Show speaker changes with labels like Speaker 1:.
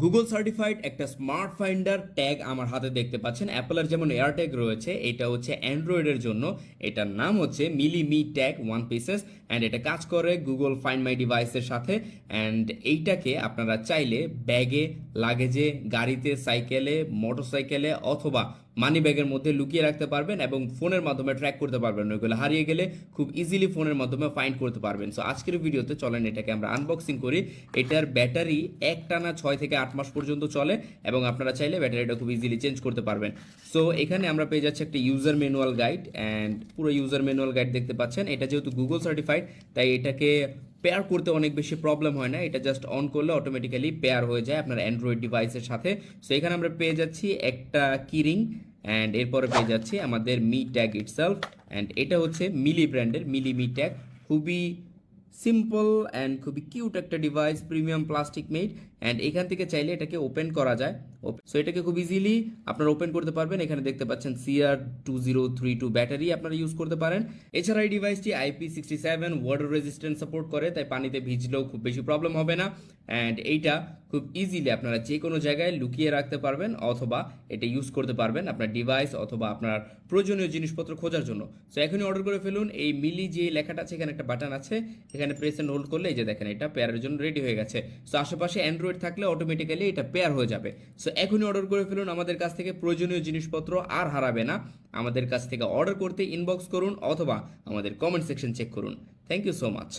Speaker 1: Google certified একটা smart finder tag আমার হাতে দেখতে পাচ্ছেন। অ্যাপেলের যেমন এয়ার ট্যাগ রয়েছে, এটা হচ্ছে অ্যান্ড্রয়েডের জন্য। এটার নাম হচ্ছে মিলি মি ট্যাগ 1 পিসেস, অ্যান্ড এটা কাজ করে গুগল ফাইন্ড মাই ডিভাইসের সাথে। অ্যান্ড এইটাকে আপনারা চাইলে ব্যাগে, লাগেজে, গাড়িতে, সাইকেলে, মোটরসাইকেলে অথবা মানি ব্যাগের মধ্যে লুকিয়ে রাখতে পারবেন এবং ফোনের মাধ্যমে ট্র্যাক করতে পারবেন। ওইগুলো হারিয়ে গেলে খুব ইজিলি ফোনের মাধ্যমে ফাইন্ড করতে পারবেন। সো আজকের ভিডিওতে চলেন এটাকে আমরা আনবক্সিং করি। এটার ব্যাটারি একটানা 6 থেকে 8 মাস পর্যন্ত চলে এবং আপনারা চাইলে ব্যাটারিটা খুব ইজিলি চেঞ্জ করতে পারবেন। সো এখানে আমরা পেয়ে যাচ্ছি একটা ইউজার ম্যানুয়াল গাইড, অ্যান্ড পুরো ইউজার ম্যানুয়াল গাইড দেখতে পাচ্ছেন। এটা যেহেতু গুগল সার্টিফাইড, তাই এটাকে পেয়ার করতে অনেক বেশি প্রবলেম হয় না। এটা জাস্ট অন করলে অটোমেটিক্যালি পেয়ার হয়ে যায় আপনার অ্যান্ড্রয়েড ডিভাইসের সাথে। সো এখানে আমরা পেয়ে যাচ্ছি একটা কিরিং, অ্যান্ড এরপরে পেয়ে যাচ্ছি আমাদের মি ট্যাগ ইটসেলফ, অ্যান্ড এটা হচ্ছে মিলি ব্র্যান্ডের মিলি মি ট্যাগ। খুবই সিম্পল অ্যান্ড খুবই কিউট একটা device, premium plastic made. And এখান থেকে চাইলে এটাকে ওপেন করা যায়। সো এটাকে খুব ইজিলি আপনারা ওপেন করতে পারবেন। এখানে দেখতে পাচ্ছেন CR2032 ব্যাটারি আপনারা ইউজ করতে পারেন। এছাড়া এই ডিভাইসটি IP67 ওয়াটার রেজিস্ট্যান্স সাপোর্ট করে, তাই পানিতে ভিজলেও খুব বেশি প্রবলেম হবে না। অ্যান্ড এইটা খুব ইজিলি আপনারা যে কোনো জায়গায় লুকিয়ে রাখতে পারবেন অথবা এটা ইউজ করতে পারবেন আপনার ডিভাইস অথবা আপনার প্রয়োজনীয় জিনিসপত্র খোঁজার জন্য। সো এখনই অর্ডার করে ফেলুন। এই মিলি যে লেখাটা আছে, এখানে একটা বাটন আছে, এখানে প্রেস এন্ড হোল্ড করলে এই যে দেখেন এটা পেয়ারের জন্য রেডি হয়ে গেছে। সো আশেপাশে অ্যান্ড্রয়েড থাকলে অটোমেটিক্যালি এটা পেয়ার হয়ে যাবে। সো এখনই অর্ডার করে ফেলুন। আমাদের কাছ থেকে প্রয়োজনীয় জিনিসপত্র আর হারাবে না। আমাদের কাছ থেকে অর্ডার করতে ইনবক্স করুন অথবা আমাদের কমেন্ট সেকশন চেক করুন। Thank you so much.